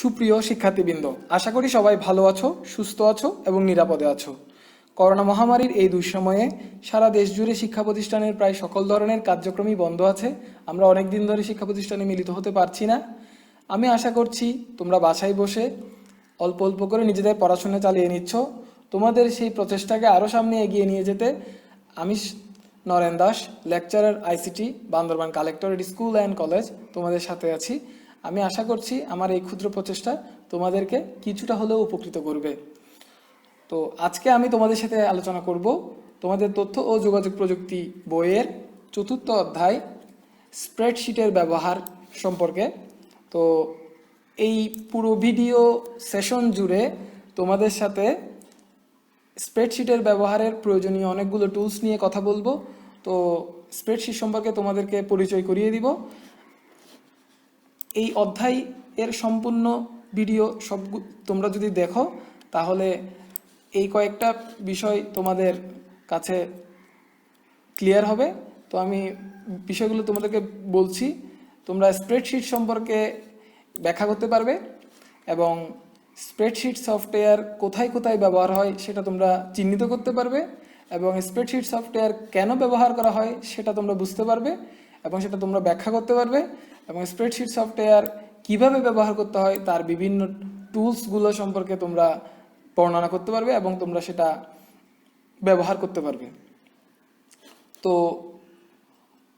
সুপ্রিয় শিক্ষার্থীবৃন্দ, আশা করি সবাই ভালো আছো, সুস্থ আছো এবং নিরাপদে আছো। করোনা মহামারীর এই দুঃসময়ে সারা দেশ জুড়ে শিক্ষা প্রতিষ্ঠানের প্রায় সকল ধরনের কার্যক্রমই বন্ধ আছে। আমরা অনেক দিন ধরে শিক্ষা প্রতিষ্ঠানে মিলিত হতে পারছি না। আমি আশা করছি তোমরা বাসায় বসে অল্প অল্প করে নিজেদের পড়াশোনা চালিয়ে নিচ্ছ। তোমাদের সেই প্রচেষ্টাকে আরও সামনে এগিয়ে নিয়ে যেতে আমি Naren Das, lecturer ICT, Bandarban collectorate school and college তোমাদের সাথে আছি। আমি আশা করছি আমার এই ক্ষুদ্র প্রচেষ্টা তোমাদেরকে কিছুটা হলেও উপকৃত করবে। তো আজকে আমি তোমাদের সাথে আলোচনা করব তোমাদের তথ্য ও যোগাযোগ প্রযুক্তি বইয়ের 4র্থ অধ্যায় স্প্রেডশিটের ব্যবহার সম্পর্কে। তো এই পুরো ভিডিও সেশন জুড়ে তোমাদের সাথে স্প্রেডশিটের ব্যবহারের প্রয়োজনীয় অনেকগুলো টুলস নিয়ে কথা বলবো। তো স্প্রেডশিট সম্পর্কে তোমাদেরকে পরিচয় করিয়ে দিব। এই অধ্যায় এর সম্পূর্ণ ভিডিও সব তোমরা যদি দেখো তাহলে এই কয়েকটা বিষয় তোমাদের কাছে ক্লিয়ার হবে। তো আমি বিষয়গুলো তোমাদেরকে বলছি, তোমরা স্প্রেডশিট সম্পর্কে ব্যাখ্যা করতে পারবে এবং স্প্রেডশিট সফটওয়্যার কোথায় কোথায় ব্যবহার হয় সেটা তোমরা চিহ্নিত করতে পারবে এবং স্প্রেডশিট সফটওয়্যার কেন ব্যবহার করা হয় সেটা তোমরা বুঝতে পারবে এবং সেটা তোমরা ব্যাখ্যা করতে পারবে এবং স্প্রেডশিট সফটওয়্যার কিভাবে ব্যবহার করতে হয় তার বিভিন্ন টুলসগুলো সম্পর্কে তোমরা বর্ণনা করতে পারবে এবং তোমরা সেটা ব্যবহার করতে পারবে। তো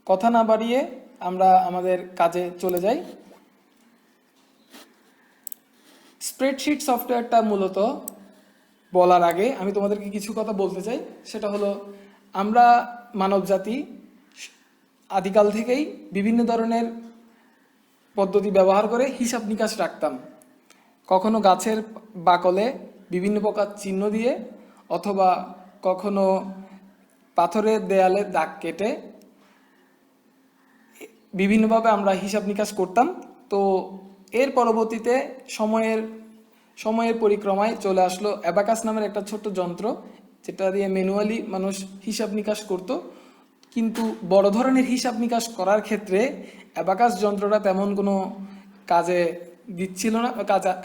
কথা না বাড়িয়ে আমরা আমাদের কাজে চলে যাই। স্প্রেডশিট সফটওয়্যারটা মূলত বলার আগে আমি তোমাদেরকে কিছু কথা বলতে চাই। সেটা হলো, আমরা মানবজাতি আদিকাল থেকেই বিভিন্ন ধরনের পদ্ধতি ব্যবহার করে হিসাব নিকাশ রাখতাম। কখনো গাছের বাকলে বিভিন্ন প্রকার চিহ্ন দিয়ে, অথবা কখনো পাথরের দেয়ালে দাগ কেটে বিভিন্নভাবে আমরা হিসাব নিকাশ করতাম। তো এর পরবর্তীতে সময়ের পরিক্রমায় চলে আসলো অ্যাবাকাস নামের একটা ছোট্ট যন্ত্র, যেটা দিয়ে ম্যানুয়ালি মানুষ হিসাব নিকাশ করত। কিন্তু বড় ধরনের হিসাব নিকাশ করার ক্ষেত্রে অ্যাবাকাস যন্ত্রটা তেমন কোনো কাজে দিচ্ছিল না,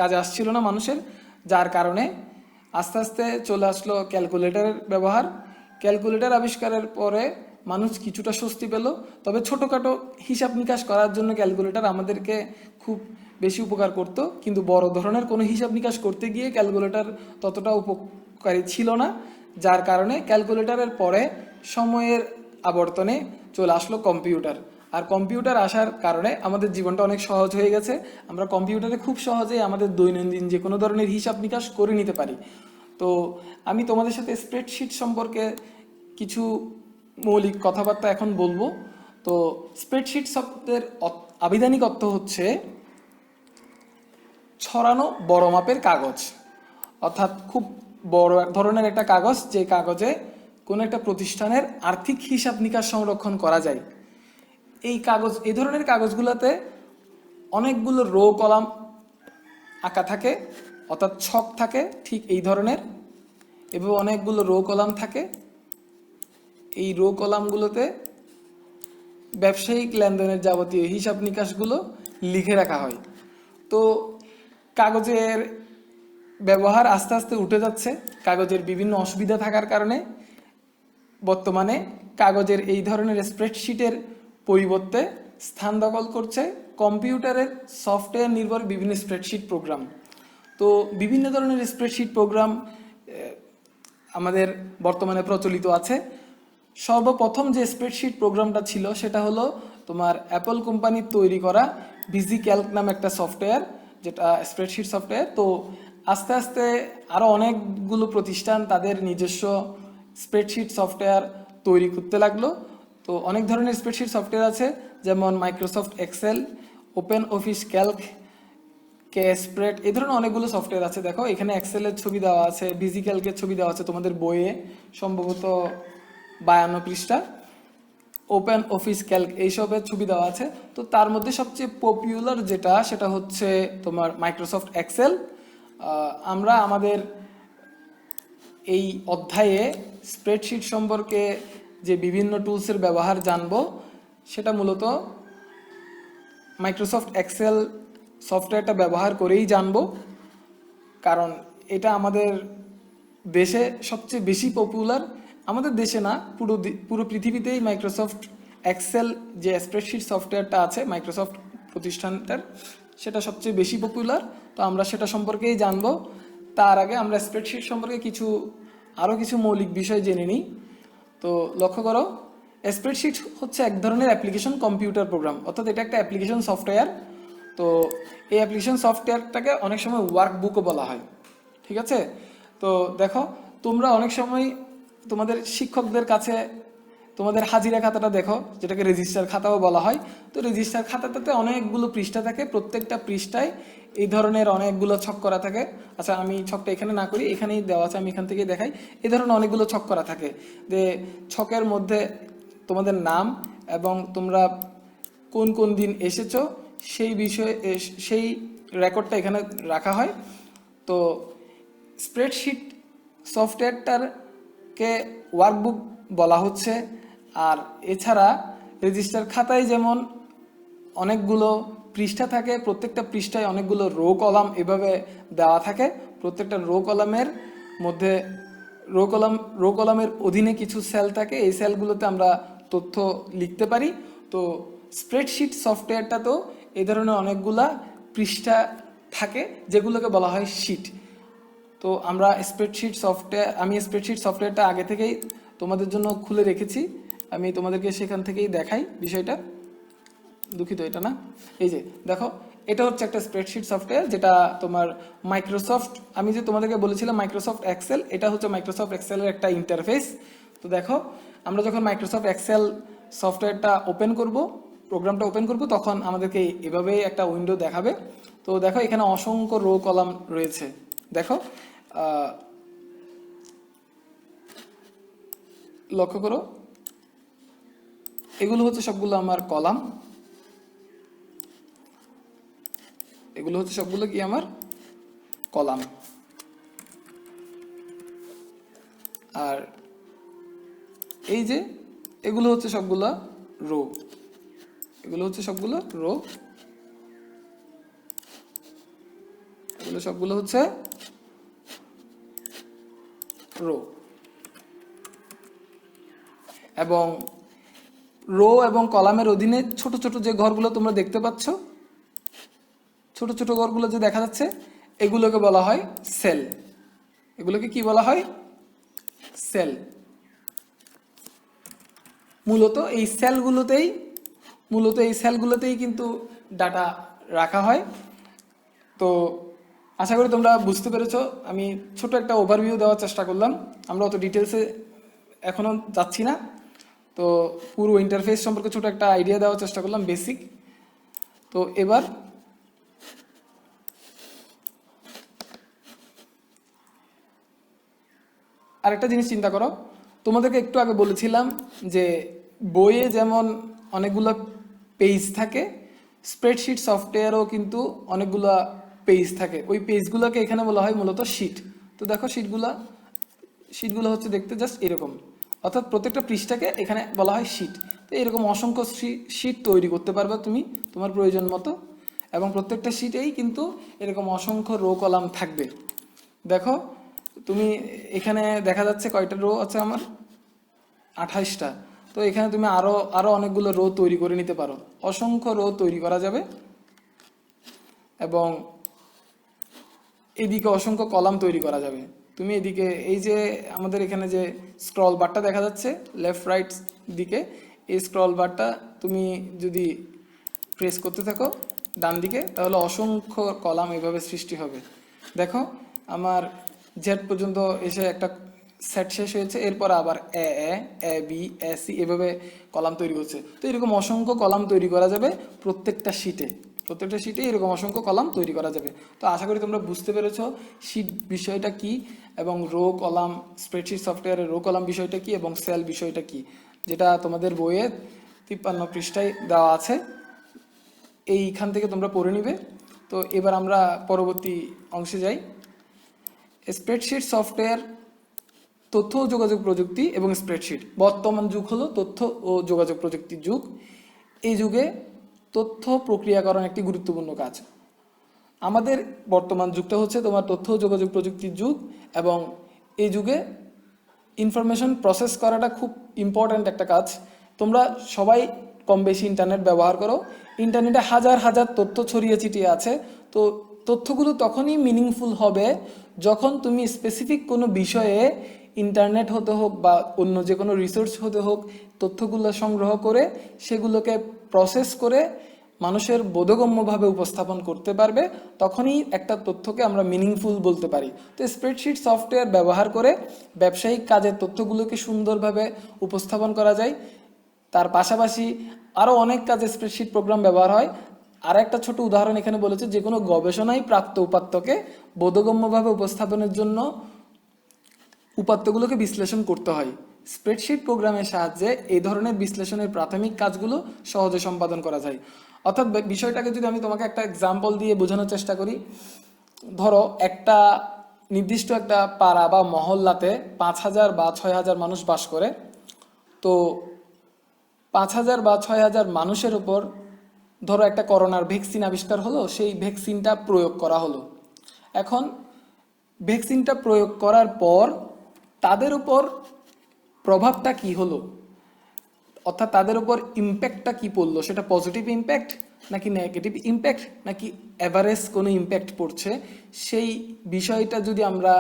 কাজে আসছিল না মানুষের, যার কারণে আস্তে আস্তে চলে আসলো ক্যালকুলেটরের ব্যবহার। ক্যালকুলেটর আবিষ্কারের পরে মানুষ কিছুটা স্বস্তি পেল। তবে ছোটোখাটো হিসাব নিকাশ করার জন্য ক্যালকুলেটর আমাদেরকে খুব বেশি উপকার করত, কিন্তু বড় ধরনের কোনো হিসাব নিকাশ করতে গিয়ে ক্যালকুলেটর ততটা উপকারী ছিল না, যার কারণে ক্যালকুলেটরের পরে সময়ের আবর্তনে চলে আসলো কম্পিউটার। আর কম্পিউটার আসার কারণে আমাদের জীবনটা অনেক সহজ হয়ে গেছে। আমরা কম্পিউটারে খুব সহজেই আমাদের দৈনন্দিন যে কোনো ধরনের হিসাব নিকাশ করে নিতে পারি। তো আমি তোমাদের সাথে স্প্রেডশিট সম্পর্কে কিছু মৌলিক কথাবার্তা এখন বলবো। তো স্প্রেডশিট শব্দের আবিধানিক অর্থ হচ্ছে ছড়ানো বড় মাপের কাগজ, অর্থাৎ খুব বড় এক ধরনের একটা কাগজ, যে কাগজে কোনো একটা প্রতিষ্ঠানের আর্থিক হিসাব নিকাশ সংরক্ষণ করা যায়। এই ধরনের কাগজগুলোতে অনেকগুলো রো কলাম আঁকা থাকে, অর্থাৎ ছক থাকে ঠিক এই ধরনের, এবং অনেকগুলো রো কলাম থাকে। এই রো কলামগুলোতে ব্যবসায়িক লেনদেনের যাবতীয় হিসাব নিকাশগুলো লিখে রাখা হয়। তো কাগজের ব্যবহার আস্তে আস্তে উঠে যাচ্ছে। কাগজের বিভিন্ন অসুবিধা থাকার কারণে বর্তমানে কাগজের এই ধরনের স্প্রেডশিটের পরিবর্তে স্থান দখল করছে কম্পিউটারের সফটওয়্যার নির্ভর বিভিন্ন স্প্রেডশিট প্রোগ্রাম। তো বিভিন্ন ধরনের স্প্রেডশিট প্রোগ্রাম আমাদের বর্তমানে প্রচলিত আছে। সর্বপ্রথম যে স্প্রেডশিট প্রোগ্রামটা ছিল সেটা হলো তোমার অ্যাপল কোম্পানির তৈরি করা ভিজিক্যালক নামে একটা সফটওয়্যার, যেটা স্প্রেডশিট সফটওয়্যার। তো আস্তে আস্তে আরও অনেকগুলো প্রতিষ্ঠান তাদের নিজস্ব স্প্রেডশিট সফটওয়্যার তৈরি করতে লাগলো। তো অনেক ধরনের স্প্রেডশিট সফটওয়্যার আছে, যেমন Microsoft Excel, Open Office Calc, spread, এই ধরনের অনেকগুলো সফটওয়্যার আছে। দেখো এখানে এক্সেলের ছবি দেওয়া আছে, ভিজিক্যালকের ছবি দেওয়া আছে তোমাদের বইয়ে, সম্ভবত 52 পৃষ্ঠা। ওপেন অফিস ক্যালক এইসবের ছবি দেওয়া আছে। তো তার মধ্যে সবচেয়ে পপুলার যেটা, সেটা হচ্ছে তোমার মাইক্রোসফট এক্সেল। আমরা আমাদের এই অধ্যায়ে স্প্রেডশিট সম্পর্কে যে বিভিন্ন টুলসের ব্যবহার জানব, সেটা মূলত মাইক্রোসফট এক্সেল সফটওয়্যারটা ব্যবহার করেই জানবো, কারণ এটা আমাদের দেশে সবচেয়ে বেশি পপুলার। আমাদের দেশে না, পুরো পৃথিবীতেই মাইক্রোসফট এক্সেল যে স্প্রেডশিট সফটওয়্যারটা আছে মাইক্রোসফট প্রতিষ্ঠানটার, সেটা সবচেয়ে বেশি পপুলার। তো আমরা সেটা সম্পর্কেই জানবো। তার আগে আমরা স্প্রেডশিট সম্পর্কে আরও কিছু মৌলিক বিষয় জেনে নিই। তো লক্ষ্য করো, স্প্রেডশিট হচ্ছে এক ধরনের অ্যাপ্লিকেশন কম্পিউটার প্রোগ্রাম, অর্থাৎ এটা একটা অ্যাপ্লিকেশন সফটওয়্যার। তো এই অ্যাপ্লিকেশন সফটওয়্যারটাকে অনেক সময় ওয়ার্কবুকও বলা হয়, ঠিক আছে? তো দেখো, তোমরা অনেক সময় তোমাদের শিক্ষকদের কাছে তোমাদের হাজিরা খাতাটা দেখো, যেটাকে রেজিস্টার খাতাও বলা হয়। তো রেজিস্টার খাতাটাতে অনেকগুলো পৃষ্ঠা থাকে, প্রত্যেকটা পৃষ্ঠায় এই ধরনের অনেকগুলো ছক করা থাকে। আচ্ছা, আমি ছকটা এখানে না করি, এখানেই দেওয়া আছে, আমি এখান থেকেই দেখাই। এই ধরনের অনেকগুলো ছক করা থাকে, যে ছকের মধ্যে তোমাদের নাম এবং তোমরা কোন কোন দিন এসেছো সেই বিষয়ে সেই রেকর্ডটা এখানে রাখা হয়। তো স্প্রেডশিট সফটওয়্যারটারকে ওয়ার্কবুক বলা হচ্ছে। আর এছাড়া রেজিস্টার খাতায় যেমন অনেকগুলো পৃষ্ঠা থাকে, প্রত্যেকটা পৃষ্ঠায় অনেকগুলো রো কলাম এভাবে দেওয়া থাকে। প্রত্যেকটা রো কলামের মধ্যে রো কলামের অধীনে কিছু সেল থাকে, এই সেলগুলোতে আমরা তথ্য লিখতে পারি। তো স্প্রেডশিট সফটওয়্যারটা তো এই ধরনের অনেকগুলা পৃষ্ঠা থাকে, যেগুলোকে বলা হয় শিট। তো আমি স্প্রেডশিট সফটওয়্যারটা আগে থেকেই তোমাদের জন্য খুলে রেখেছি, আমি তোমাদেরকে সেখান থেকেই দেখাই বিষয়টা। দুঃখিত, এটা না, এই যে দেখো, এটা হচ্ছে একটা স্প্রেডশিট সফটওয়্যার, যেটা তোমার মাইক্রোসফট, আমি যে তোমাদেরকে বলেছিলাম মাইক্রোসফট এক্সেল, এটা হচ্ছে মাইক্রোসফট এক্সেলের একটা ইন্টারফেস। তো দেখো, আমরা যখন মাইক্রোসফট এক্সেল সফটওয়্যারটা প্রোগ্রামটা ওপেন করব, তখন আমাদেরকে এভাবেই একটা উইন্ডো দেখাবে। তো দেখো, এখানে অসংখ্য রো কলাম রয়েছে। দেখো, লক্ষ্য করো, এগুলো হচ্ছে সবগুলো আমার কলাম, এগুলো হচ্ছে সবগুলো কি আমার কলাম। আর এই যে এগুলো হচ্ছে সবগুলো রো, এগুলো হচ্ছে সবগুলো রো, এগুলো সবগুলো হচ্ছে রো। এবং রো এবং কলামের অধীনে ছোট ছোট যে ঘরগুলো তোমরা দেখতে পাচ্ছ, ছোট ছোট ঘরগুলো যে দেখা যাচ্ছে, এগুলোকে বলা হয় সেল। এগুলোকে কি বলা হয়? সেল। মূলত এই সেলগুলোতেই কিন্তু ডাটা রাখা হয়। তো আশা করি তোমরা বুঝতে পেরেছো। আমি ছোট একটা ওভারভিউ দেওয়ার চেষ্টা করলাম, আমরা অত ডিটেলসে এখনো যাচ্ছি না। তো পুরো ইন্টারফেস সম্পর্কে ছোট একটা আইডিয়া দেওয়ার চেষ্টা করলাম, বেসিক। তো এবার আরেকটা জিনিস চিন্তা করো, তোমাদেরকে একটু আগে বলেছিলাম যে বইয়ে যেমন অনেকগুলো পেজ থাকে, স্প্রেডশিট সফটওয়্যারও কিন্তু অনেকগুলো পেজ থাকে। ওই পেজগুলোকে এখানে বলা হয় মূলত শিট। তো দেখো, শিটগুলো হচ্ছে দেখতে জাস্ট এরকম, অর্থাৎ প্রত্যেকটা পৃষ্ঠাকে এখানে বলা হয় শিট। তো এরকম অসংখ্য শিট তৈরি করতে পারবে তুমি তোমার প্রয়োজন মতো, এবং প্রত্যেকটা শিটেই কিন্তু এরকম অসংখ্য রো কলাম থাকবে। দেখো, তুমি এখানে দেখা যাচ্ছে কয়টা রো আছে আমার, 28টা। তো এখানে তুমি আরো অনেকগুলো রো তৈরি করে নিতে পারো, অসংখ্য রো তৈরি করা যাবে। এবং এদিকে অসংখ্য কলাম তৈরি করা যাবে। তুমি এদিকে এই যে আমাদের এখানে যে স্ক্রল বারটা দেখা যাচ্ছে লেফট রাইট দিকে, এই স্ক্রল বারটা তুমি যদি প্রেস করতে থাকো ডান দিকে, তাহলে অসংখ্য কলাম এভাবে সৃষ্টি হবে। দেখো, আমার জেড পর্যন্ত এসে একটা সেট শেষ হয়েছে, এরপর আবার এ বি এ সি এভাবে কলাম তৈরি হচ্ছে। তো এরকম অসংখ্য কলাম তৈরি করা যাবে প্রত্যেকটা শিটে এরকম অসংখ্য কলাম তৈরি করা যাবে। তো আশা করি তোমরা বুঝতে পেরেছো শিট বিষয়টা কি, এবং রো কলাম, স্প্রেডশিট সফটওয়্যারের রো কলাম বিষয়টা কি, এবং সেল বিষয়টা কি, যেটা তোমাদের বইয়ে 53 পৃষ্ঠায় দেওয়া আছে। এইখান থেকে তোমরা পড়ে নিবে। তো এবার আমরা পরবর্তী অংশে যাই। স্প্রেডশিট সফটওয়্যার, তথ্য ও যোগাযোগ প্রযুক্তি এবং স্প্রেডশিট। বর্তমান যুগ হলো তথ্য ও যোগাযোগ প্রযুক্তির যুগ। এই যুগে তথ্য প্রক্রিয়াকরণ একটি গুরুত্বপূর্ণ কাজ। আমাদের বর্তমান যুগটা হচ্ছে তোমার তথ্য ও যোগাযোগ প্রযুক্তির যুগ, এবং এই যুগে ইনফরমেশন প্রসেস করাটা খুব ইম্পর্ট্যান্ট একটা কাজ। তোমরা সবাই কম বেশি ইন্টারনেট ব্যবহার করো, ইন্টারনেটে হাজার হাজার তথ্য ছড়িয়ে ছিটিয়ে আছে। তো তথ্যগুলো তখনই মিনিংফুল হবে যখন তুমি স্পেসিফিক কোনো বিষয়ে ইন্টারনেট হতে হোক বা অন্য যে কোনো রিসোর্স হতে হোক, তথ্যগুলো সংগ্রহ করে সেগুলোকে প্রসেস করে মানুষের বোধগম্যভাবে উপস্থাপন করতে পারবে, তখনই একটা তথ্যকে আমরা মিনিংফুল বলতে পারি। তো স্প্রেডশিট সফটওয়্যার ব্যবহার করে ব্যবসায়িক কাজের তথ্যগুলোকে সুন্দরভাবে উপস্থাপন করা যায়। তার পাশাপাশি আরও অনেক কাজে স্প্রেডশিট প্রোগ্রাম ব্যবহার হয়। আর একটা ছোট উদাহরণ এখানে বলেছে, যে কোনো গবেষণায় প্রাপ্ত উপাত্তকে বোধগম্যভাবে উপস্থাপনের জন্য উপাত্তগুলোকে বিশ্লেষণ করতে হয়। স্প্রেডশিট প্রোগ্রামের সাহায্যে এই ধরনের বিশ্লেষণের প্রাথমিক কাজগুলো সহজে সম্পাদন করা যায়। অর্থাৎ বিষয়টাকে যদি আমি তোমাকে একটা এক্সাম্পল দিয়ে বোঝানোর চেষ্টা করি, ধরো একটা নির্দিষ্ট একটা পাড়া বা মহল্লাতে 5,000 বা 6,000 মানুষ বাস করে। তো 5,000 বা 6,000 মানুষের উপর ধরো একটা করোনার ভ্যাকসিন আবিষ্কার হলো, সেই ভ্যাকসিনটা প্রয়োগ করা হলো। এখন ভ্যাকসিনটা প্রয়োগ করার পর তাদের উপর প্রভাবটা কি হলো, অর্থাৎ তাদের উপর ইম্প্যাক্টটা কি পড়লো, সেটা পজিটিভ ইম্প্যাক্ট নাকি নেগেটিভ ইম্প্যাক্ট নাকি অ্যাভারেজ কোনো ইম্প্যাক্ট পড়ছে, সেই বিষয়টা যদি আমরা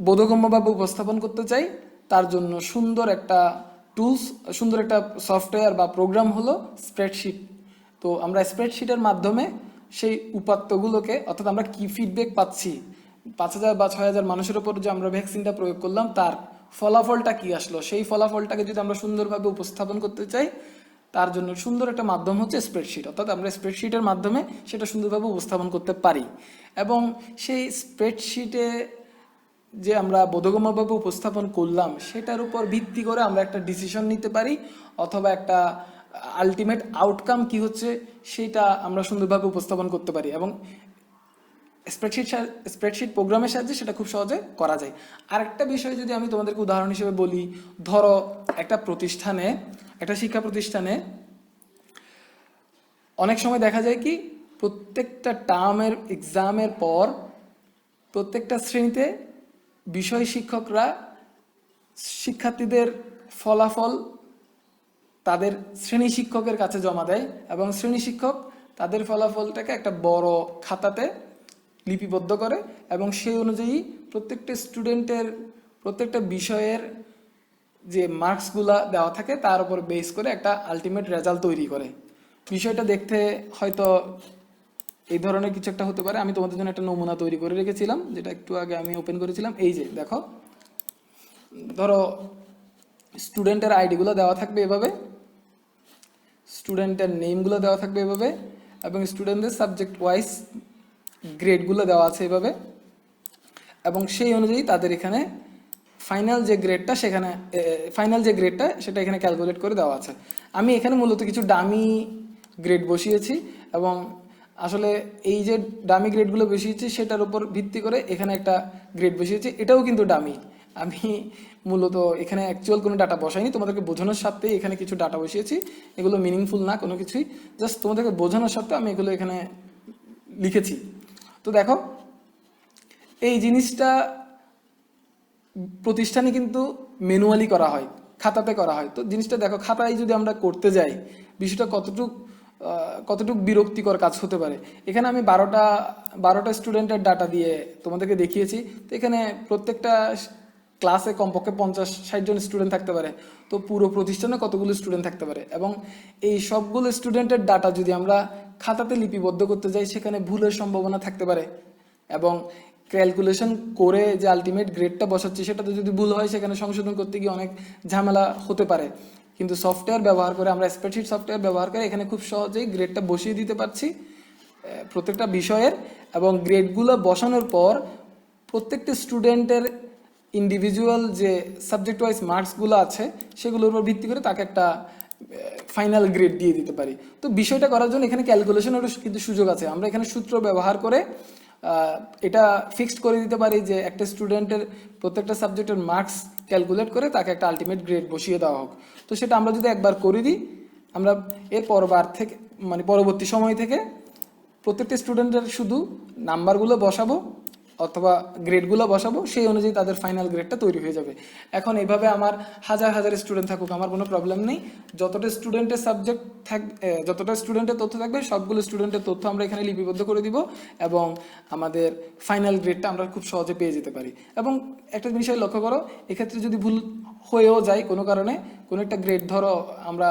বোধগম্যভাবে উপস্থাপন করতে চাই, তার জন্য সুন্দর একটা টুলস, সুন্দর একটা সফটওয়্যার বা প্রোগ্রাম হলো স্প্রেডশিট। তো আমরা স্প্রেডশিটের মাধ্যমে সেই উপাত্তগুলোকে, অর্থাৎ আমরা কি ফিডব্যাক পাচ্ছি 5,000 বা 6,000 মানুষের উপর যে আমরা ভ্যাকসিনটা প্রয়োগ করলাম, তার ফলাফলটা কি আসলো, সেই ফলাফলটাকে যদি আমরা সুন্দরভাবে উপস্থাপন করতে চাই, তার জন্য সুন্দর একটা মাধ্যম হচ্ছে স্প্রেডশিট। অর্থাৎ আমরা স্প্রেডশিটের মাধ্যমে সেটা সুন্দরভাবে উপস্থাপন করতে পারি, এবং সেই স্প্রেডশিটে যে আমরা বোধগম্যভাবে উপস্থাপন করলাম সেটার উপর ভিত্তি করে আমরা একটা ডিসিশন নিতে পারি, অথবা একটা আলটিমেট আউটকাম কি হচ্ছে সেটা আমরা সুন্দরভাবে উপস্থাপন করতে পারি, এবং স্প্রেডশিট প্রোগ্রামের সাহায্যে সেটা খুব সহজে করা যায়। আরেকটা বিষয় যদি আমি তোমাদেরকে উদাহরণ হিসেবে বলি, ধরো একটা প্রতিষ্ঠানে, একটা শিক্ষা প্রতিষ্ঠানে অনেক সময় দেখা যায় কি, প্রত্যেকটা টার্মের এক্সামের পর প্রত্যেকটা শ্রেণীতে বিষয় শিক্ষকরা শিক্ষার্থীদের ফলাফল তাদের শ্রেণী শিক্ষকের কাছে জমা দেয়, এবং শ্রেণী শিক্ষক তাদের ফলাফলটাকে একটা বড় খাতাতে লিপিবদ্ধ করে, এবং সেই অনুযায়ী প্রত্যেকটা স্টুডেন্টের প্রত্যেকটা বিষয়ের যে মার্কসগুলা দেওয়া থাকে তার উপর বেস করে একটা আলটিমেট রেজাল্ট তৈরি করে। বিষয়টা দেখতে হয়তো এই ধরনের কিছু একটা হতে পারে। আমি তোমাদের জন্য একটা নমুনা তৈরি করে রেখেছিলাম, যেটা একটু আগে আমি ওপেন করেছিলাম। এই যে দেখো, ধরো স্টুডেন্টের আইডিগুলো দেওয়া থাকবে এভাবে, স্টুডেন্টের নেমগুলো দেওয়া থাকবে এভাবে, এবং স্টুডেন্টদের সাবজেক্ট ওয়াইজ গ্রেডগুলো দেওয়া আছে এভাবে, এবং সেই অনুযায়ী তাদের এখানে ফাইনাল যে গ্রেডটা সেটা এখানে ক্যালকুলেট করে দেওয়া আছে। আমি এখানে মূলত কিছু ডামি গ্রেড বসিয়েছি, এবং আসলে এই যে ডামি গ্রেডগুলো বসিয়েছি সেটার উপর ভিত্তি করে এখানে একটা গ্রেড বসিয়েছি, এটাও কিন্তু ডামি। আমি মূলত এখানে অ্যাকচুয়াল কোনো ডাটা বসাইনি, তোমাদেরকে বোঝানোর স্বার্থেই এখানে কিছু ডাটা বসিয়েছি। এগুলো মিনিংফুল না কোনো কিছুই, জাস্ট তোমাদেরকে বোঝানোর স্বার্থে আমি এগুলো এখানে লিখেছি। তো দেখো, এই জিনিসটা প্রতিষ্ঠানে কিন্তু ম্যানুয়ালি করা হয়, খাতাতে করা হয়। তো জিনিসটা দেখো, খাতায় যদি আমরা করতে যাই, বিষয়টা কতটুকু বিরক্তিকর কাজ হতে পারে। এখানে আমি 12টা স্টুডেন্টের ডাটা দিয়ে তোমাদেরকে দেখিয়েছি। তো এখানে প্রত্যেকটা ক্লাসে কমপক্ষে 50-60 জন স্টুডেন্ট থাকতে পারে। তো পুরো প্রতিষ্ঠানে কতগুলো স্টুডেন্ট থাকতে পারে, এবং এই সবগুলো স্টুডেন্টের ডাটা যদি আমরা খাতাতে লিপিবদ্ধ করতে যাই, সেখানে ভুলের সম্ভাবনা থাকতে পারে, এবং ক্যালকুলেশন করে যে আলটিমেট গ্রেডটা বসাচ্ছি সেটাতে যদি ভুল হয়, সেখানে সংশোধন করতে গিয়ে অনেক ঝামেলা হতে পারে। কিন্তু সফটওয়্যার ব্যবহার করে, আমরা স্প্রেডশিট সফটওয়্যার ব্যবহার করে এখানে খুব সহজেই গ্রেডটা বসিয়ে দিতে পারছি প্রত্যেকটা বিষয়ের, এবং গ্রেডগুলো বসানোর পর প্রত্যেকটা স্টুডেন্টের ইন্ডিভিজুয়াল যে সাবজেক্ট ওয়াইজ মার্কসগুলো আছে সেগুলোর উপর ভিত্তি করে তাকে একটা ফাইনাল গ্রেড দিয়ে দিতে পারি। তো বিষয়টা করার জন্য এখানে ক্যালকুলেশনেরও কিন্তু সুযোগ আছে। আমরা এখানে সূত্র ব্যবহার করে এটা ফিক্সড করে দিতে পারি যে একটা স্টুডেন্টের প্রত্যেকটা সাবজেক্টের মার্কস ক্যালকুলেট করে তাকে একটা আলটিমেট গ্রেড বসিয়ে দেওয়া হোক। তো সেটা আমরা যদি একবার করে দিই, আমরা এর পরবর্তী সময় থেকে প্রত্যেকটা স্টুডেন্টের শুধু নাম্বারগুলো বসাবো অথবা গ্রেডগুলো বসাবো, সেই অনুযায়ী তাদের ফাইনাল গ্রেডটা তৈরি হয়ে যাবে। এখন এইভাবে আমার হাজার হাজার স্টুডেন্ট থাকুক, আমার কোনো প্রবলেম নেই। যতটা স্টুডেন্টের সাবজেক্ট যতটা স্টুডেন্টের তথ্য থাকবে সবগুলো স্টুডেন্টের তথ্য আমরা এখানে লিপিবদ্ধ করে দিব এবং আমাদের ফাইনাল গ্রেডটা আমরা খুব সহজে পেয়ে যেতে পারি। এবং একটা বিষয় লক্ষ্য করো, এক্ষেত্রে যদি ভুল হয়েও যায় কোনো কারণে, কোনো একটা গ্রেড, ধরো আমরা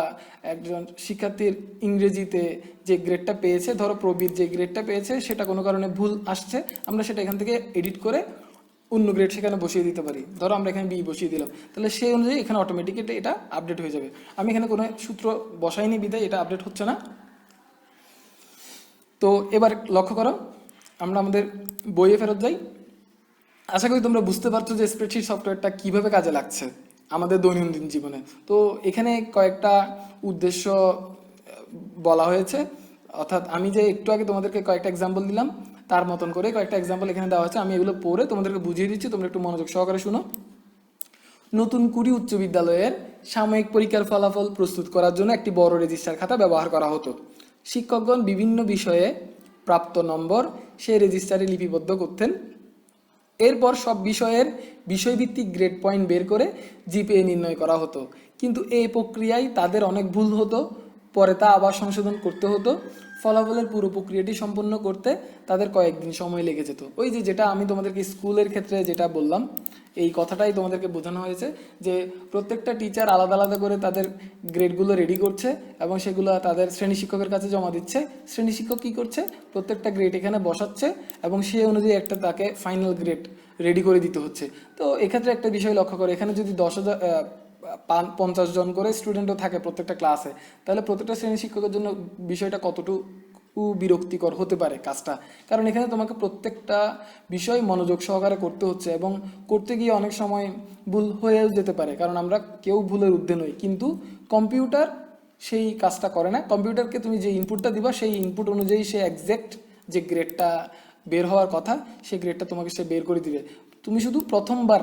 একজন শিক্ষার্থীর ইংরেজিতে যে গ্রেডটা পেয়েছে, ধরো প্রবীর যে গ্রেডটা পেয়েছে সেটা কোনো কারণে ভুল আসছে, আমরা সেটা এখান থেকে এডিট করে অন্য গ্রেড সেখানে বসিয়ে দিতে পারি। ধরো আমরা এখানে বি বসিয়ে দিলাম, তাহলে সেই অনুযায়ী এখানে অটোমেটিক্যালি এটা আপডেট হয়ে যাবে। আমি এখানে কোনো সূত্র বসাইনি বিধায় এটা আপডেট হচ্ছে না। তো এবার লক্ষ্য করো, আমরা আমাদের বইয়ে ফেরত যাই। আশা করি তোমরা বুঝতে পারছো যে স্প্রেডশিট সফটওয়্যারটা কিভাবে কাজে লাগছে আমাদের দৈনন্দিন জীবনে। তো এখানে কয়েকটা উদ্দেশ্য বলা হয়েছে, অর্থাৎ আমি যে একটু আগে তোমাদেরকে কয়েকটা এক্সাম্পল দিলাম তার মতন করে কয়েকটা এক্সাম্পল এখানে দেওয়া হচ্ছে। আমি এগুলো পড়ে তোমাদেরকে বুঝিয়ে দিচ্ছি, তোমরা একটু মনোযোগ সহকারে শুনো। নতুন কুড়ি উচ্চ বিদ্যালয়ের সাময়িক পরীক্ষার ফলাফল প্রস্তুত করার জন্য একটি বড় রেজিস্টার খাতা ব্যবহার করা হতো। শিক্ষকগণ বিভিন্ন বিষয়ে প্রাপ্ত নম্বর সেই রেজিস্টারে লিপিবদ্ধ করতেন। এরপর সব বিষয়ের বিষয়ভিত্তিক গ্রেড পয়েন্ট বের করে জিপিএ নির্ণয় করা হতো। কিন্তু এই প্রক্রিয়ায় তাদের অনেক ভুল হতো, পরে তা আবার সংশোধন করতে হতো। ফলাফলের পুরো প্রক্রিয়াটি সম্পন্ন করতে তাদের কয়েকদিন সময় লেগে যেত। ওই যে যেটা আমি তোমাদেরকে স্কুলের ক্ষেত্রে যেটা বললাম, এই কথাটাই তোমাদেরকে বোঝানো হয়েছে যে প্রত্যেকটা টিচার আলাদা আলাদা করে তাদের গ্রেডগুলো রেডি করছে এবং সেগুলো তাদের শ্রেণী শিক্ষকের কাছে জমা দিচ্ছে। শ্রেণী শিক্ষক কী করছে, প্রত্যেকটা গ্রেড এখানে বসাচ্ছে এবং সেই অনুযায়ী একটা তাকে ফাইনাল গ্রেড রেডি করে দিতে হচ্ছে। তো এক্ষেত্রে একটা বিষয় লক্ষ্য করে, এখানে যদি 50 জন করে স্টুডেন্টও থাকে প্রত্যেকটা ক্লাসে, তাহলে প্রত্যেকটা শ্রেণী শিক্ষকের জন্য বিষয়টা কতটুকু বিরক্তিকর হতে পারে কাজটা। কারণ এখানে তোমাকে প্রত্যেকটা বিষয় মনোযোগ সহকারে করতে হচ্ছে এবং করতে গিয়ে অনেক সময় ভুল হয়েও যেতে পারে, কারণ আমরা কেউ ভুলের ঊর্ধ্বে নই। কিন্তু কম্পিউটার সেই কাজটা করে না। কম্পিউটারকে তুমি যে ইনপুটটা দিবা সেই ইনপুট অনুযায়ী সে একজ্যাক্ট যে গ্রেডটা বের হওয়ার কথা সেই গ্রেডটা তোমাকে সে বের করে দিবে। তুমি শুধু প্রথমবার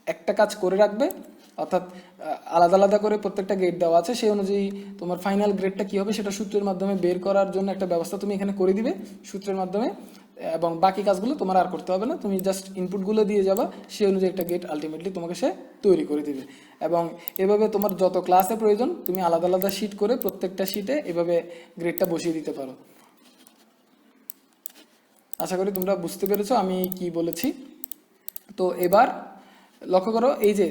একটা কাজ করে রাখবে, অর্থাৎ আলাদা আলাদা করে প্রত্যেকটা গ্রেড দেওয়া আছে, সেই অনুযায়ী তোমার ফাইনাল গ্রেডটা কী হবে সেটা সূত্রের মাধ্যমে বের করার জন্য একটা ব্যবস্থা তুমি এখানে করে দিবে সূত্রের মাধ্যমে, এবং বাকি কাজগুলো তোমার আর করতে হবে না। তুমি জাস্ট ইনপুটগুলো দিয়ে যাবা, সেই অনুযায়ী একটা গ্রেড আলটিমেটলি তোমাকে সে তৈরি করে দিবে। এবং এভাবে তোমার যত ক্লাসে প্রয়োজন তুমি আলাদা আলাদা শিট করে প্রত্যেকটা শিটে এভাবে গ্রেডটা বসিয়ে দিতে পারো। আশা করি তোমরা বুঝতে পেরেছো আমি কি বলেছি। তো এবার লক্ষ্য করো, এই যে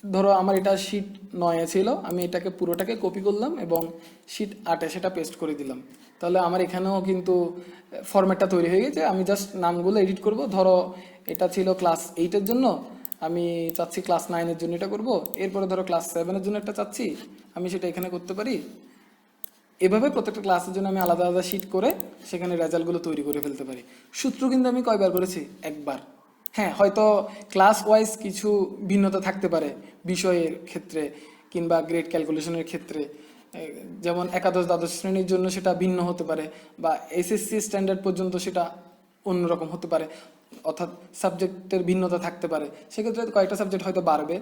ধরো আমার এটা শিট 9 ছিল, আমি এটাকে পুরোটাকে কপি করলাম এবং শিট 8 সেটা পেস্ট করে দিলাম। তাহলে আমার এখানেও কিন্তু ফরম্যাটটা তৈরি হয়ে গেছে। আমি জাস্ট নামগুলো এডিট করব। ধরো এটা ছিল ক্লাস 8-এর জন্য, আমি চাচ্ছি ক্লাস 9-এর জন্য এটা করব। এরপরে ধরো ক্লাস 7-এর জন্য একটা চাচ্ছি, আমি সেটা এখানে করতে পারি। এভাবে প্রত্যেকটা ক্লাসের জন্য আমি আলাদা আলাদা শিট করে সেখানে রেজাল্টগুলো তৈরি করে ফেলতে পারি। সূত্র কিন্তু আমি কয়বার করেছি? একবার। হ্যাঁ, হয়তো ক্লাস ওয়াইজ কিছু ভিন্নতা থাকতে পারে বিষয়ের ক্ষেত্রে কিংবা গ্রেড ক্যালকুলেশনের ক্ষেত্রে, যেমন একাদশ দ্বাদশ শ্রেণীর জন্য সেটা ভিন্ন হতে পারে বা এসএসসি স্ট্যান্ডার্ড পর্যন্ত সেটা অন্যরকম হতে পারে, অর্থাৎ সাবজেক্টের ভিন্নতা থাকতে পারে। সেক্ষেত্রে কয়েকটা সাবজেক্ট হয়তো বাড়বে,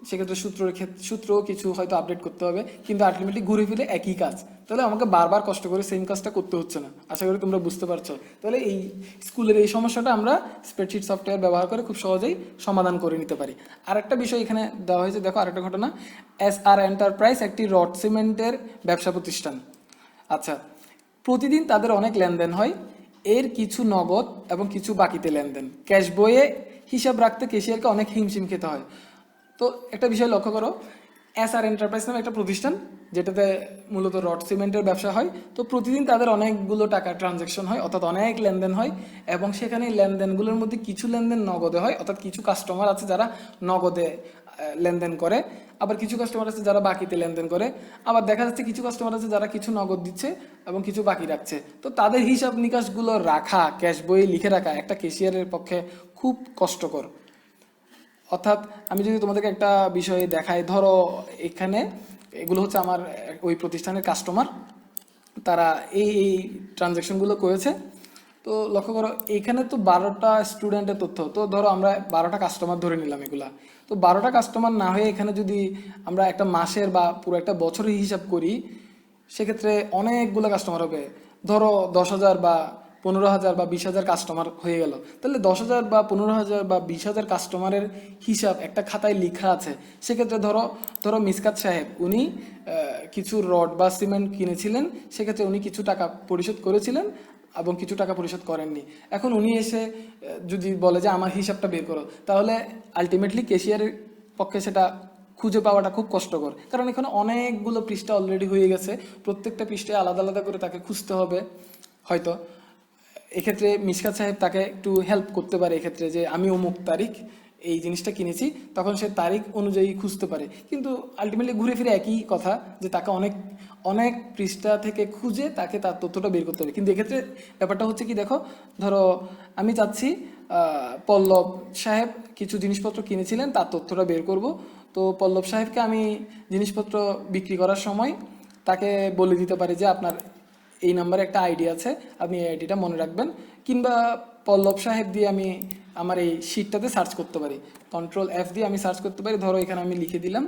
সেক্ষেত্রে সূত্রও কিছু হয়তো আপডেট করতে হবে, কিন্তু আলটিমেটলি ঘুরে ফিরে একই কাজ। তাহলে আমাকে বারবার কষ্ট করে সেম কাজটা করতে হচ্ছে না। আশা করি তোমরা বুঝতে পারছো। তাহলে এই স্কুলের এই সমস্যাটা আমরা স্প্রেডশিট সফটওয়্যার ব্যবহার করে খুব সহজেই সমাধান করে নিতে পারি। আরেকটা বিষয় এখানে দেওয়া হয়েছে, দেখো আরেকটা ঘটনা। SR এন্টারপ্রাইজ একটি রড সিমেন্টের ব্যবসা প্রতিষ্ঠান। আচ্ছা, প্রতিদিন তাদের অনেক লেনদেন হয়, এর কিছু নগদ এবং কিছু বাকিতে লেনদেন। ক্যাশ বইয়ে হিসাব রাখতে ক্যাশিয়ারকে অনেক হিমশিম খেতে হয়। তো একটা বিষয় লক্ষ্য করো, SR এন্টারপ্রাইজ নামে একটা প্রতিষ্ঠান যেটাতে মূলত রড সিমেন্টের ব্যবসা হয়। তো প্রতিদিন তাদের অনেকগুলো টাকা ট্রানজ্যাকশন হয়, অর্থাৎ অনেক লেনদেন হয়, এবং সেখানে লেনদেনগুলোর মধ্যে কিছু লেনদেন নগদে হয়, অর্থাৎ কিছু কাস্টমার আছে যারা নগদে লেনদেন করে, আবার কিছু কাস্টমার আছে যারা বাকিতে লেনদেন করে, আবার দেখা যাচ্ছে কিছু কাস্টমার আছে যারা কিছু নগদ দিচ্ছে এবং কিছু বাকি রাখছে। তো তাদের হিসাব নিকাশগুলো রাখা, ক্যাশ বইয়ে লিখে রাখা একটা ক্যাশিয়ারের পক্ষে খুব কষ্টকর। অর্থাৎ আমি যদি তোমাদেরকে একটা বিষয় দেখাই, ধরো এখানে এগুলো হচ্ছে আমার ওই প্রতিষ্ঠানের কাস্টমার, তারা এই এই ট্রানজ্যাকশনগুলো করেছে। তো লক্ষ্য করো, এখানে তো 12টা স্টুডেন্টের তথ্য। তো ধরো আমরা 12টা কাস্টমার ধরে নিলাম এগুলা। তো 12টা কাস্টমার না হয়ে এখানে যদি আমরা একটা মাসের বা পুরো একটা বছরের হিসাব করি, সেক্ষেত্রে অনেকগুলো কাস্টমার হবে। ধরো 10,000 বা 15,000 বা 20,000 কাস্টমার হয়ে গেল, তাহলে 10,000 বা 15,000 বা 20,000 কাস্টমারের হিসাব একটা খাতায় লেখা আছে। সেক্ষেত্রে ধরো ধরো মিসকাত সাহেব উনি কিছু রড বা সিমেন্ট কিনেছিলেন, সেক্ষেত্রে উনি কিছু টাকা পরিশোধ করেছিলেন এবং কিছু টাকা পরিশোধ করেননি। এখন উনি এসে যদি বলে যে আমার হিসাবটা বের করো, তাহলে আলটিমেটলি ক্যাশিয়ারের পক্ষে সেটা খুঁজে পাওয়াটা খুব কষ্টকর, কারণ এখানে অনেকগুলো পৃষ্ঠা অলরেডি হয়ে গেছে, প্রত্যেকটা পৃষ্ঠায় আলাদা আলাদা করে তাকে খুঁজতে হবে। হয়তো এক্ষেত্রে মিশকাত সাহেব তাকে একটু হেল্প করতে পারে এক্ষেত্রে, যে আমি অমুক তারিখ এই জিনিসটা কিনেছি, তখন সে তারিখ অনুযায়ী খুঁজতে পারে। কিন্তু আলটিমেটলি ঘুরে ফিরে একই কথা, যে তাকে অনেক অনেক পৃষ্ঠা থেকে খুঁজে তাকে তার তথ্যটা বের করতে হবে। কিন্তু এক্ষেত্রে ব্যাপারটা হচ্ছে কি, দেখো ধরো আমি চাচ্ছি পল্লব সাহেব কিছু জিনিসপত্র কিনেছিলেন, তার তথ্যটা বের করব। তো পল্লব সাহেবকে আমি জিনিসপত্র বিক্রি করার সময় তাকে বলে দিতে পারি যে আপনার এই নাম্বারে একটা আইডি আছে, আপনি এই আইডিটা মনে রাখবেন। কিংবা পল্লব সাহেব দিয়ে আমি আমার এই শিটটাতে সার্চ করতে পারি, Ctrl+F দিয়ে আমি সার্চ করতে পারি। ধরো এখানে আমি লিখে দিলাম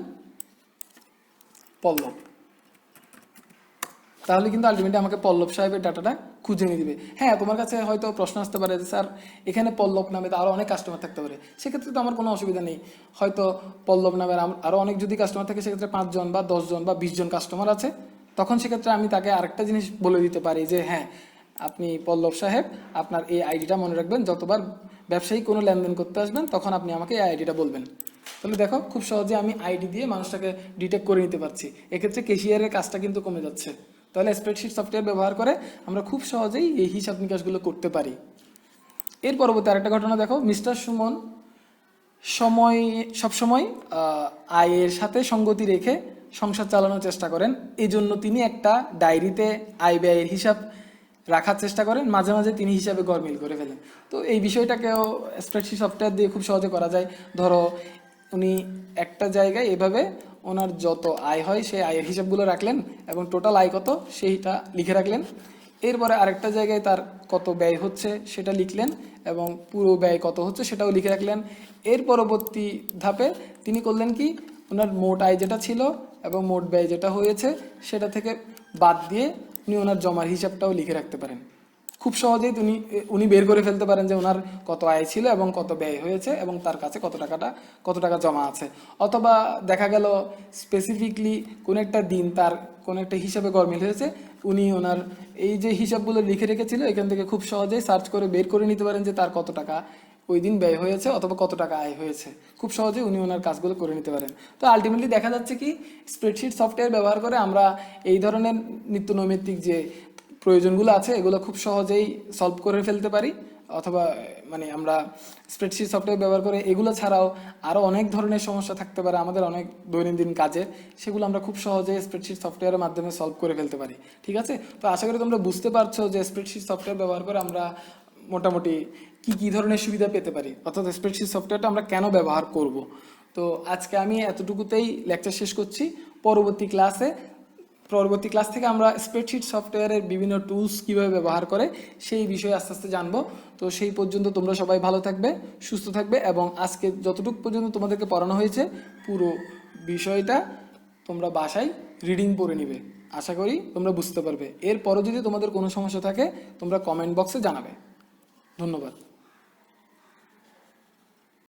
পল্লব, তাহলে কিন্তু আলটিমেটলি আমাকে পল্লব সাহেবের ডাটাটা খুঁজে নিয়ে দিবে। হ্যাঁ, তোমার কাছে হয়তো প্রশ্ন আসতে পারে যে স্যার এখানে পল্লব নামে তো আরও অনেক কাস্টমার থাকতে পারে। সেক্ষেত্রে তো আমার কোনো অসুবিধা নেই, হয়তো পল্লব নামের আরও অনেক যদি কাস্টমার থাকে, সেক্ষেত্রে 5 জন বা 10 জন বা 20 জন কাস্টমার আছে, তখন সেক্ষেত্রে আমি তাকে আরেকটা জিনিস বলে দিতে পারি যে হ্যাঁ আপনি পল্লব সাহেব আপনার এই আইডিটা মনে রাখবেন, যতবার ব্যবসায়িক কোনো লেনদেন করতে আসবেন তখন আপনি আমাকে এই আইডিটা বলবেন। তাহলে দেখো খুব সহজে আমি আইডি দিয়ে মানুষটাকে ডিটেক্ট করে নিতে পারছি। এক্ষেত্রে ক্যাশিয়ারের কাজটা কিন্তু কমে যাচ্ছে। তাহলে স্প্রেডশিট সফটওয়্যার ব্যবহার করে আমরা খুব সহজেই এই হিসাব নিকাশগুলো করতে পারি। এর পরবর্তী আরেকটা ঘটনা দেখো, মিস্টার সুমন সবসময় আয়ের সাথে সঙ্গতি রেখে সংসার চালানোর চেষ্টা করেন। এই জন্য তিনি একটা ডায়েরিতে আয় ব্যয়ের হিসাব রাখার চেষ্টা করেন, মাঝে মাঝে তিনি হিসাবে গরমিল করে ফেলেন। তো এই বিষয়টাকেও স্প্রেডশিট সফটওয়্যার দিয়ে খুব সহজে করা যায়। ধরো উনি একটা জায়গায় এভাবে ওনার যত আয় হয় সেই আয়ের হিসাবগুলো রাখলেন এবং টোটাল আয় কত সেইটা লিখে রাখলেন। এরপরে আরেকটা জায়গায় তার কত ব্যয় হচ্ছে সেটা লিখলেন এবং পুরো ব্যয় কত হচ্ছে সেটাও লিখে রাখলেন। এর পরবর্তী ধাপে তিনি করলেন কি, ওনার মোট আয় যেটা ছিল এবং মোট ব্যয় যেটা হয়েছে সেটা থেকে বাদ দিয়ে উনি ওনার জমার হিসাবটাও লিখে রাখতে পারেন। খুব সহজেই উনি বের করে ফেলতে পারেন যে ওনার কত আয় ছিল এবং কত ব্যয় হয়েছে এবং তার কাছে কত টাকা জমা আছে। অথবা দেখা গেল স্পেসিফিকলি কোনো একটা দিন তার কোনো একটা হিসাবে গরমিল হয়েছে, উনি ওনার এই যে হিসাবগুলো লিখে রেখেছিল এখান থেকে খুব সহজেই সার্চ করে বের করে নিতে পারেন যে তার কত টাকা ওই দিন ব্যয় হয়েছে অথবা কত টাকা আয় হয়েছে। খুব সহজেই উনি ওনার কাজগুলো করে নিতে পারেন। তো আলটিমেটলি দেখা যাচ্ছে কি, স্প্রেডশিট সফটওয়্যার ব্যবহার করে আমরা এই ধরনের নিত্য নৈমিত্তিক যে প্রয়োজনগুলো আছে এগুলো খুব সহজেই সলভ করে ফেলতে পারি। অথবা মানে আমরা স্প্রেডশিট সফটওয়্যার ব্যবহার করে এগুলো ছাড়াও আরও অনেক ধরনের সমস্যা থাকতে পারে আমাদের অনেক দৈনন্দিন কাজে, সেগুলো আমরা খুব সহজে স্প্রেডশিট সফটওয়্যারের মাধ্যমে সলভ করে ফেলতে পারি। ঠিক আছে, তো আশা করি তোমরা বুঝতে পারছো যে স্প্রেডশিট সফটওয়্যার ব্যবহার করে আমরা মোটামুটি কি ধরনের সুবিধা পেতে পারি, অর্থাৎ স্প্রেডশিট সফটওয়্যারটা আমরা কেন ব্যবহার করব। তো আজকে আমি এতটুকুতেই লেকচার শেষ করছি। পরবর্তী ক্লাস থেকে আমরা স্প্রেডশিট সফটওয়্যারের বিভিন্ন টুলস কীভাবে ব্যবহার করে সেই বিষয়ে আস্তে আস্তে জানবো। তো সেই পর্যন্ত তোমরা সবাই ভালো থাকবে, সুস্থ থাকবে এবং আজকে যতটুকু পর্যন্ত তোমাদেরকে পড়ানো হয়েছে পুরো বিষয়টা তোমরা বাসায় রিডিং পড়ে নিবে। আশা করি তোমরা বুঝতে পারবে। এরপরও যদি তোমাদের কোনো সমস্যা থাকে তোমরা কমেন্ট বক্সে জানাবে। ধন্যবাদ।